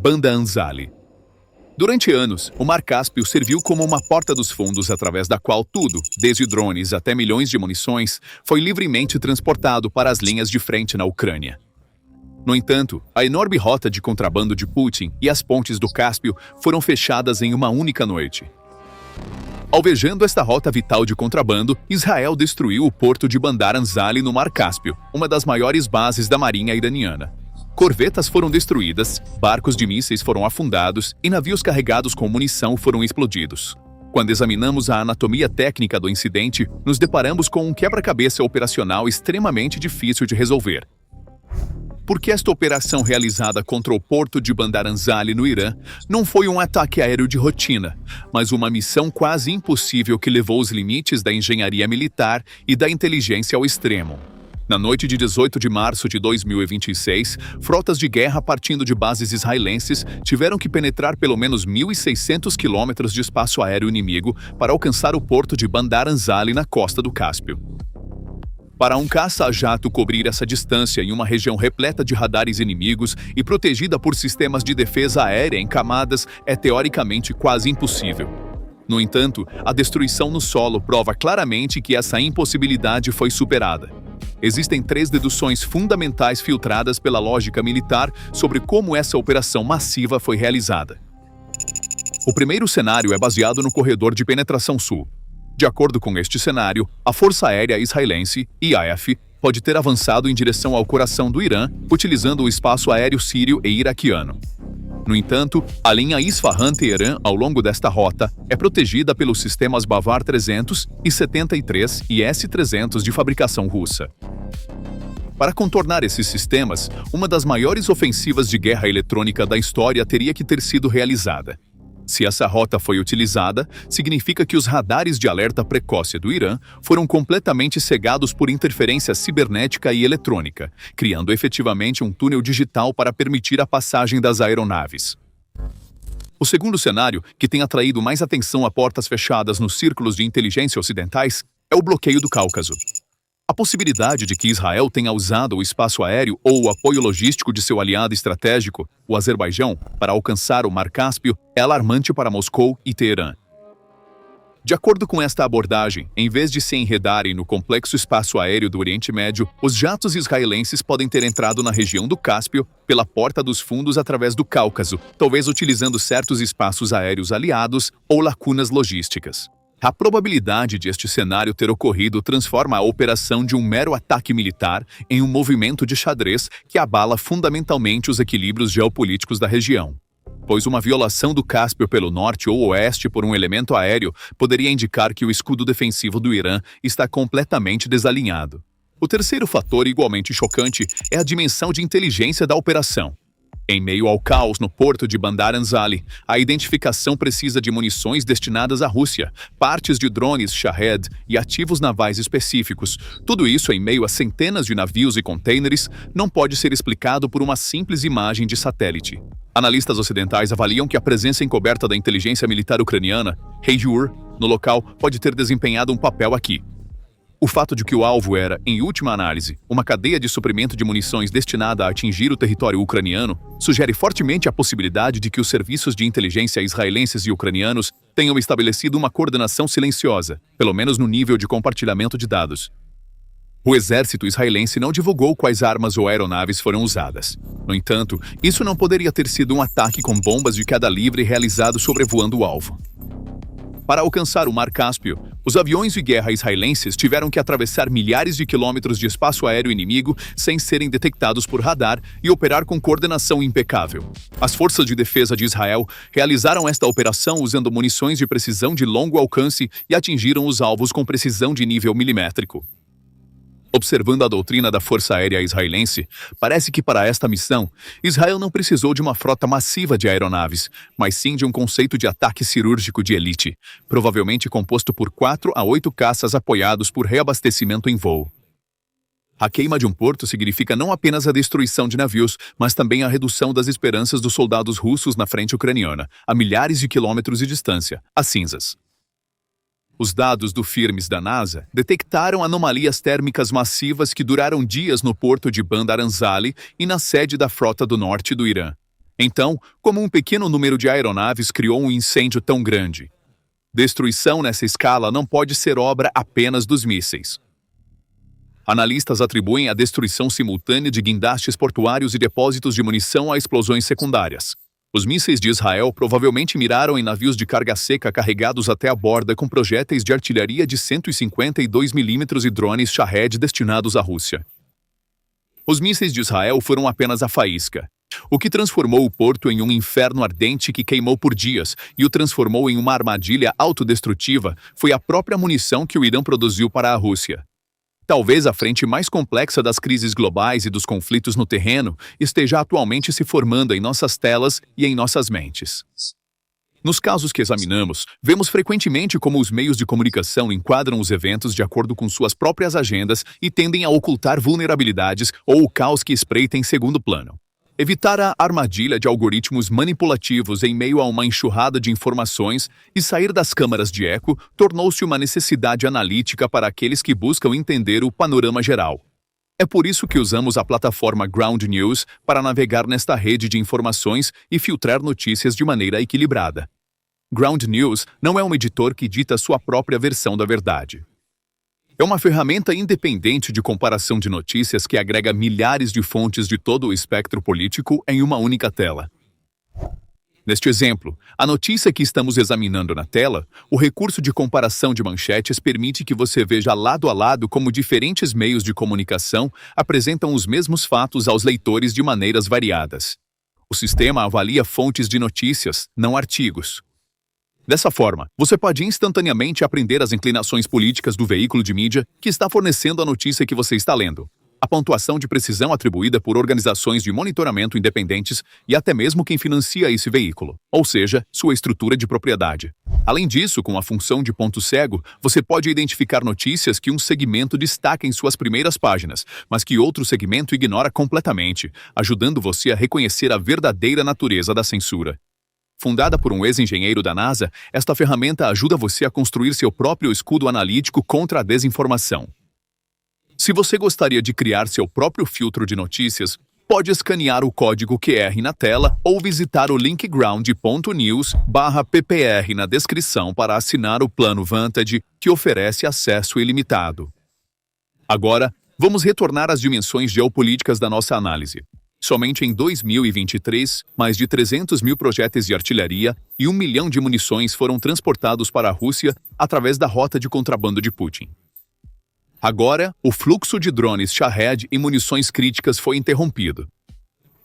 Banda Anzali. Durante anos, o Mar Cáspio serviu como uma porta dos fundos através da qual tudo, desde drones até milhões de munições, foi livremente transportado para as linhas de frente na Ucrânia. No entanto, a enorme rota de contrabando de Putin e as pontes do Cáspio foram fechadas em uma única noite. Alvejando esta rota vital de contrabando, Israel destruiu o porto de Bandar Anzali no Mar Cáspio, uma das maiores bases da marinha iraniana. Corvetas foram destruídas, barcos de mísseis foram afundados e navios carregados com munição foram explodidos. Quando examinamos a anatomia técnica do incidente, nos deparamos com um quebra-cabeça operacional extremamente difícil de resolver. Porque esta operação realizada contra o porto de Bandar Anzali no Irã não foi um ataque aéreo de rotina, mas uma missão quase impossível que levou os limites da engenharia militar e da inteligência ao extremo. Na noite de 18 de março de 2026, frotas de guerra partindo de bases israelenses tiveram que penetrar pelo menos 1.600 quilômetros de espaço aéreo inimigo para alcançar o porto de Bandar Anzali na costa do Cáspio. Para um caça-jato cobrir essa distância em uma região repleta de radares inimigos e protegida por sistemas de defesa aérea em camadas é teoricamente quase impossível. No entanto, a destruição no solo prova claramente que essa impossibilidade foi superada. Existem 3 deduções fundamentais filtradas pela lógica militar sobre como essa operação massiva foi realizada. O primeiro cenário é baseado no corredor de penetração sul. De acordo com este cenário, a Força Aérea Israelense, IAF, pode ter avançado em direção ao coração do Irã, utilizando o espaço aéreo sírio e iraquiano. No entanto, a linha Isfahan-Teherã ao longo desta rota é protegida pelos sistemas Bavar 300, I-73 e S-300 de fabricação russa. Para contornar esses sistemas, uma das maiores ofensivas de guerra eletrônica da história teria que ter sido realizada. Se essa rota foi utilizada, significa que os radares de alerta precoce do Irã foram completamente cegados por interferência cibernética e eletrônica, criando efetivamente um túnel digital para permitir a passagem das aeronaves. O segundo cenário, que tem atraído mais atenção a portas fechadas nos círculos de inteligência ocidentais, é o bloqueio do Cáucaso. A possibilidade de que Israel tenha usado o espaço aéreo ou o apoio logístico de seu aliado estratégico, o Azerbaijão, para alcançar o Mar Cáspio é alarmante para Moscou e Teherã. De acordo com esta abordagem, em vez de se enredarem no complexo espaço aéreo do Oriente Médio, os jatos israelenses podem ter entrado na região do Cáspio pela porta dos fundos através do Cáucaso, talvez utilizando certos espaços aéreos aliados ou lacunas logísticas. A probabilidade de este cenário ter ocorrido transforma a operação de um mero ataque militar em um movimento de xadrez que abala fundamentalmente os equilíbrios geopolíticos da região. Pois uma violação do Cáspio pelo norte ou oeste por um elemento aéreo poderia indicar que o escudo defensivo do Irã está completamente desalinhado. O terceiro fator igualmente chocante é a dimensão de inteligência da operação. Em meio ao caos no porto de Bandar Anzali, a identificação precisa de munições destinadas à Rússia, partes de drones Shahed e ativos navais específicos. Tudo isso em meio a centenas de navios e contêineres não pode ser explicado por uma simples imagem de satélite. Analistas ocidentais avaliam que a presença encoberta da inteligência militar ucraniana, Hejur, no local, pode ter desempenhado um papel aqui. O fato de que o alvo era, em última análise, uma cadeia de suprimento de munições destinada a atingir o território ucraniano, sugere fortemente a possibilidade de que os serviços de inteligência israelenses e ucranianos tenham estabelecido uma coordenação silenciosa, pelo menos no nível de compartilhamento de dados. O exército israelense não divulgou quais armas ou aeronaves foram usadas. No entanto, isso não poderia ter sido um ataque com bombas de queda livre realizado sobrevoando o alvo. Para alcançar o Mar Cáspio, os aviões de guerra israelenses tiveram que atravessar milhares de quilômetros de espaço aéreo inimigo sem serem detectados por radar e operar com coordenação impecável. As forças de defesa de Israel realizaram esta operação usando munições de precisão de longo alcance e atingiram os alvos com precisão de nível milimétrico. Observando a doutrina da Força Aérea Israelense, parece que para esta missão, Israel não precisou de uma frota massiva de aeronaves, mas sim de um conceito de ataque cirúrgico de elite, provavelmente composto por 4 a 8 caças apoiados por reabastecimento em voo. A queima de um porto significa não apenas a destruição de navios, mas também a redução das esperanças dos soldados russos na frente ucraniana, a milhares de quilômetros de distância, as cinzas. Os dados do FIRMES da NASA detectaram anomalias térmicas massivas que duraram dias no porto de Bandar Anzali e na sede da frota do norte do Irã. Então, como um pequeno número de aeronaves criou um incêndio tão grande? Destruição nessa escala não pode ser obra apenas dos mísseis. Analistas atribuem a destruição simultânea de guindastes portuários e depósitos de munição a explosões secundárias. Os mísseis de Israel provavelmente miraram em navios de carga seca carregados até a borda com projéteis de artilharia de 152 mm e drones Shahed destinados à Rússia. Os mísseis de Israel foram apenas a faísca, o que transformou o porto em um inferno ardente que queimou por dias e o transformou em uma armadilha autodestrutiva foi a própria munição que o Irã produziu para a Rússia. Talvez a frente mais complexa das crises globais e dos conflitos no terreno esteja atualmente se formando em nossas telas e em nossas mentes. Nos casos que examinamos, vemos frequentemente como os meios de comunicação enquadram os eventos de acordo com suas próprias agendas e tendem a ocultar vulnerabilidades ou o caos que espreita em segundo plano. Evitar a armadilha de algoritmos manipulativos em meio a uma enxurrada de informações e sair das câmaras de eco tornou-se uma necessidade analítica para aqueles que buscam entender o panorama geral. É por isso que usamos a plataforma Ground News para navegar nesta rede de informações e filtrar notícias de maneira equilibrada. Ground News não é um editor que dita sua própria versão da verdade. É uma ferramenta independente de comparação de notícias que agrega milhares de fontes de todo o espectro político em uma única tela. Neste exemplo, a notícia que estamos examinando na tela, o recurso de comparação de manchetes permite que você veja lado a lado como diferentes meios de comunicação apresentam os mesmos fatos aos leitores de maneiras variadas. O sistema avalia fontes de notícias, não artigos. Dessa forma, você pode instantaneamente aprender as inclinações políticas do veículo de mídia que está fornecendo a notícia que você está lendo, a pontuação de precisão atribuída por organizações de monitoramento independentes e até mesmo quem financia esse veículo, ou seja, sua estrutura de propriedade. Além disso, com a função de ponto cego, você pode identificar notícias que um segmento destaca em suas primeiras páginas, mas que outro segmento ignora completamente, ajudando você a reconhecer a verdadeira natureza da censura. Fundada por um ex-engenheiro da NASA, esta ferramenta ajuda você a construir seu próprio escudo analítico contra a desinformação. Se você gostaria de criar seu próprio filtro de notícias, pode escanear o código QR na tela ou visitar o link ground.news/ppr na descrição para assinar o plano Vantage, que oferece acesso ilimitado. Agora, vamos retornar às dimensões geopolíticas da nossa análise. Somente em 2023, mais de 300 mil projéteis de artilharia e 1 milhão de munições foram transportados para a Rússia através da rota de contrabando de Putin. Agora, o fluxo de drones Shahed e munições críticas foi interrompido.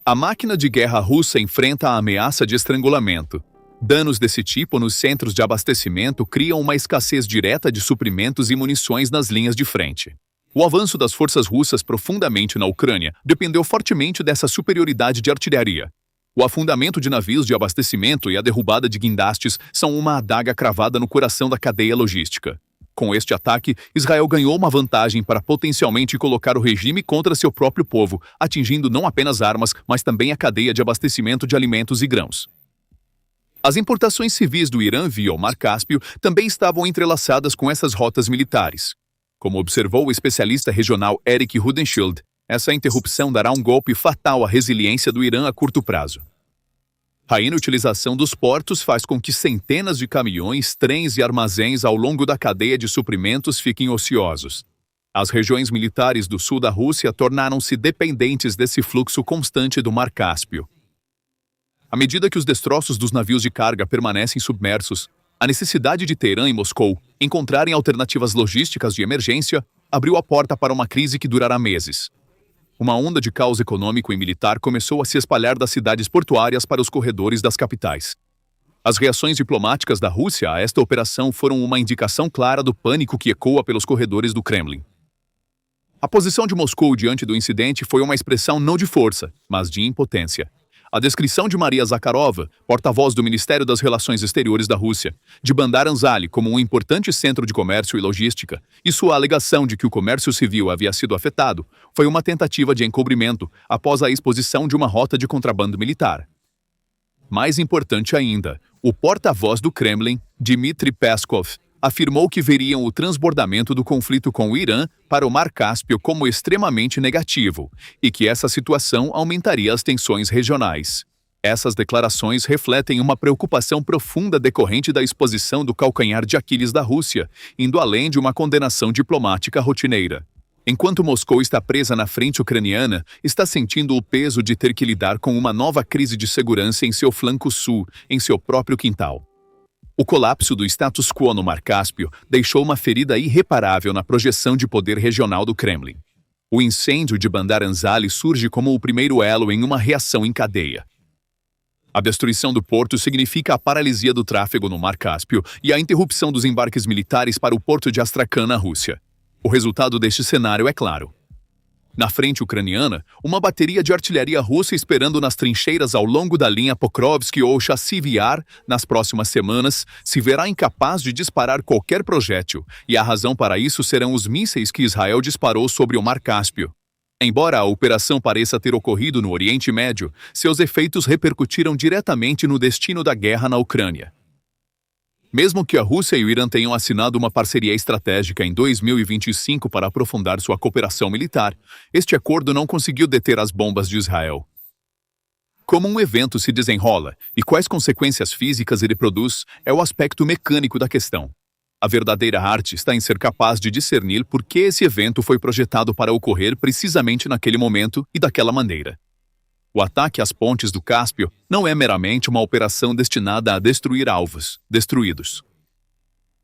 A máquina de guerra russa enfrenta a ameaça de estrangulamento. Danos desse tipo nos centros de abastecimento criam uma escassez direta de suprimentos e munições nas linhas de frente. O avanço das forças russas profundamente na Ucrânia dependeu fortemente dessa superioridade de artilharia. O afundamento de navios de abastecimento e a derrubada de guindastes são uma adaga cravada no coração da cadeia logística. Com este ataque, Israel ganhou uma vantagem para potencialmente colocar o regime contra seu próprio povo, atingindo não apenas armas, mas também a cadeia de abastecimento de alimentos e grãos. As importações civis do Irã via o Mar Cáspio também estavam entrelaçadas com essas rotas militares. Como observou o especialista regional Eric Rudenschild, essa interrupção dará um golpe fatal à resiliência do Irã a curto prazo. A inutilização dos portos faz com que centenas de caminhões, trens e armazéns ao longo da cadeia de suprimentos fiquem ociosos. As regiões militares do sul da Rússia tornaram-se dependentes desse fluxo constante do Mar Cáspio. À medida que os destroços dos navios de carga permanecem submersos, a necessidade de Teherã e Moscou encontrarem alternativas logísticas de emergência abriu a porta para uma crise que durará meses. Uma onda de caos econômico e militar começou a se espalhar das cidades portuárias para os corredores das capitais. As reações diplomáticas da Rússia a esta operação foram uma indicação clara do pânico que ecoa pelos corredores do Kremlin. A posição de Moscou diante do incidente foi uma expressão não de força, mas de impotência. A descrição de Maria Zakharova, porta-voz do Ministério das Relações Exteriores da Rússia, de Bandar Anzali como um importante centro de comércio e logística, e sua alegação de que o comércio civil havia sido afetado, foi uma tentativa de encobrimento após a exposição de uma rota de contrabando militar. Mais importante ainda, o porta-voz do Kremlin, Dmitry Peskov, afirmou que veriam o transbordamento do conflito com o Irã para o Mar Cáspio como extremamente negativo e que essa situação aumentaria as tensões regionais. Essas declarações refletem uma preocupação profunda decorrente da exposição do calcanhar de Aquiles da Rússia, indo além de uma condenação diplomática rotineira. Enquanto Moscou está presa na frente ucraniana, está sentindo o peso de ter que lidar com uma nova crise de segurança em seu flanco sul, em seu próprio quintal. O colapso do status quo no Mar Cáspio deixou uma ferida irreparável na projeção de poder regional do Kremlin. O incêndio de Bandar Anzali surge como o primeiro elo em uma reação em cadeia. A destruição do porto significa a paralisia do tráfego no Mar Cáspio e a interrupção dos embarques militares para o porto de Astrakhan, na Rússia. O resultado deste cenário é claro. Na frente ucraniana, uma bateria de artilharia russa esperando nas trincheiras ao longo da linha Pokrovsk ou Chasiv Yar, nas próximas semanas, se verá incapaz de disparar qualquer projétil, e a razão para isso serão os mísseis que Israel disparou sobre o Mar Cáspio. Embora a operação pareça ter ocorrido no Oriente Médio, seus efeitos repercutiram diretamente no destino da guerra na Ucrânia. Mesmo que a Rússia e o Irã tenham assinado uma parceria estratégica em 2025 para aprofundar sua cooperação militar, este acordo não conseguiu deter as bombas de Israel. Como um evento se desenrola e quais consequências físicas ele produz é o aspecto mecânico da questão. A verdadeira arte está em ser capaz de discernir por que esse evento foi projetado para ocorrer precisamente naquele momento e daquela maneira. O ataque às pontes do Cáspio não é meramente uma operação destinada a destruir alvos destruídos.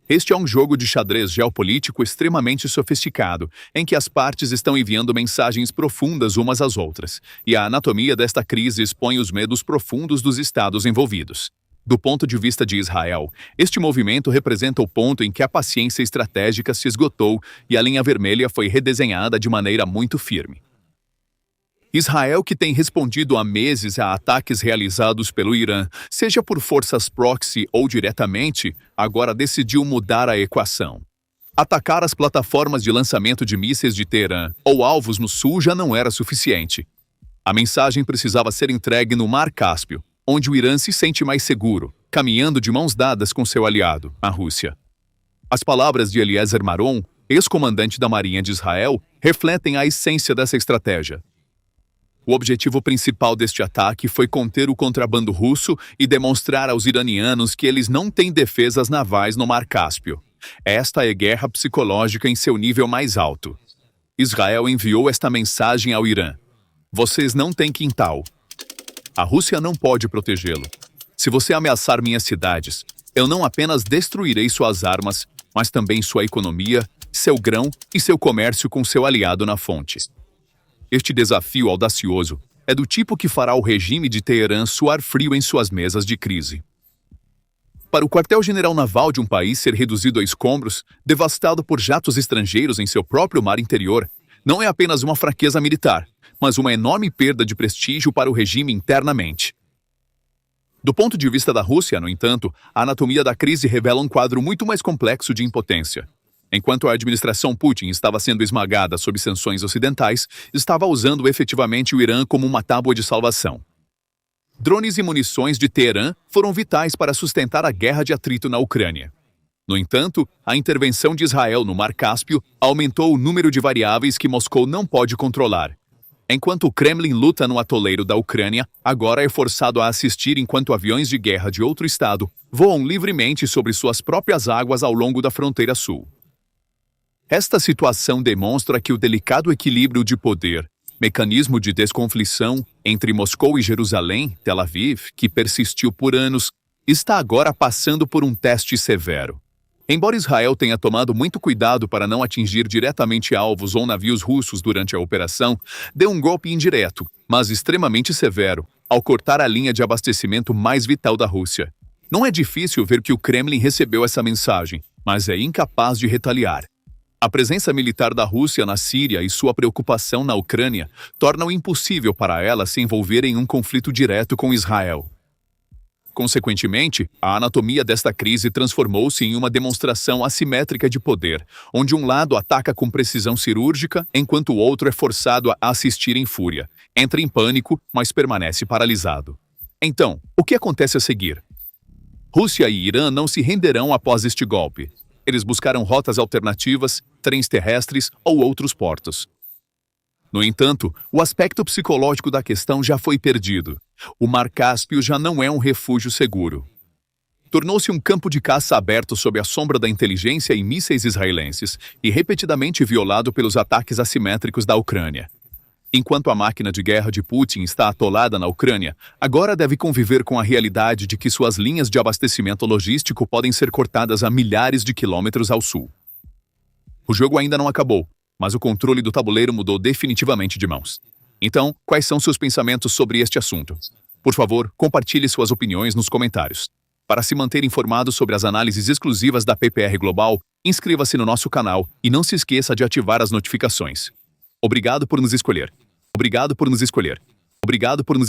Este é um jogo de xadrez geopolítico extremamente sofisticado, em que as partes estão enviando mensagens profundas umas às outras, e a anatomia desta crise expõe os medos profundos dos estados envolvidos. Do ponto de vista de Israel, este movimento representa o ponto em que a paciência estratégica se esgotou e a linha vermelha foi redesenhada de maneira muito firme. Israel, que tem respondido há meses a ataques realizados pelo Irã, seja por forças proxy ou diretamente, agora decidiu mudar a equação. Atacar as plataformas de lançamento de mísseis de Teherã ou alvos no sul já não era suficiente. A mensagem precisava ser entregue no Mar Cáspio, onde o Irã se sente mais seguro, caminhando de mãos dadas com seu aliado, a Rússia. As palavras de Eliezer Maron, ex-comandante da Marinha de Israel, refletem a essência dessa estratégia. O objetivo principal deste ataque foi conter o contrabando russo e demonstrar aos iranianos que eles não têm defesas navais no Mar Cáspio. Esta é guerra psicológica em seu nível mais alto. Israel enviou esta mensagem ao Irã: vocês não têm quintal. A Rússia não pode protegê-lo. Se você ameaçar minhas cidades, eu não apenas destruirei suas armas, mas também sua economia, seu grão e seu comércio com seu aliado na fonte. Este desafio audacioso é do tipo que fará o regime de Teherã suar frio em suas mesas de crise. Para o quartel-general naval de um país ser reduzido a escombros, devastado por jatos estrangeiros em seu próprio mar interior, não é apenas uma fraqueza militar, mas uma enorme perda de prestígio para o regime internamente. Do ponto de vista da Rússia, no entanto, a anatomia da crise revela um quadro muito mais complexo de impotência. Enquanto a administração Putin estava sendo esmagada sob sanções ocidentais, estava usando efetivamente o Irã como uma tábua de salvação. Drones e munições de Teherã foram vitais para sustentar a guerra de atrito na Ucrânia. No entanto, a intervenção de Israel no Mar Cáspio aumentou o número de variáveis que Moscou não pode controlar. Enquanto o Kremlin luta no atoleiro da Ucrânia, agora é forçado a assistir enquanto aviões de guerra de outro estado voam livremente sobre suas próprias águas ao longo da fronteira sul. Esta situação demonstra que o delicado equilíbrio de poder, mecanismo de desconflição entre Moscou e Jerusalém, Tel Aviv, que persistiu por anos, está agora passando por um teste severo. Embora Israel tenha tomado muito cuidado para não atingir diretamente alvos ou navios russos durante a operação, deu um golpe indireto, mas extremamente severo, ao cortar a linha de abastecimento mais vital da Rússia. Não é difícil ver que o Kremlin recebeu essa mensagem, mas é incapaz de retaliar. A presença militar da Rússia na Síria e sua preocupação na Ucrânia tornam impossível para ela se envolver em um conflito direto com Israel. Consequentemente, a anatomia desta crise transformou-se em uma demonstração assimétrica de poder, onde um lado ataca com precisão cirúrgica, enquanto o outro é forçado a assistir em fúria. Entra em pânico, mas permanece paralisado. Então, o que acontece a seguir? Rússia e Irã não se renderão após este golpe. Eles buscaram rotas alternativas, trens terrestres ou outros portos. No entanto, o aspecto psicológico da questão já foi perdido. O Mar Cáspio já não é um refúgio seguro. Tornou-se um campo de caça aberto sob a sombra da inteligência e mísseis israelenses e repetidamente violado pelos ataques assimétricos da Ucrânia. Enquanto a máquina de guerra de Putin está atolada na Ucrânia, agora deve conviver com a realidade de que suas linhas de abastecimento logístico podem ser cortadas a milhares de quilômetros ao sul. O jogo ainda não acabou, mas o controle do tabuleiro mudou definitivamente de mãos. Então, quais são seus pensamentos sobre este assunto? Por favor, compartilhe suas opiniões nos comentários. Para se manter informado sobre as análises exclusivas da PPR Global, inscreva-se no nosso canal e não se esqueça de ativar as notificações. Obrigado por nos escolher. Obrigado por nos escolher. Obrigado por nos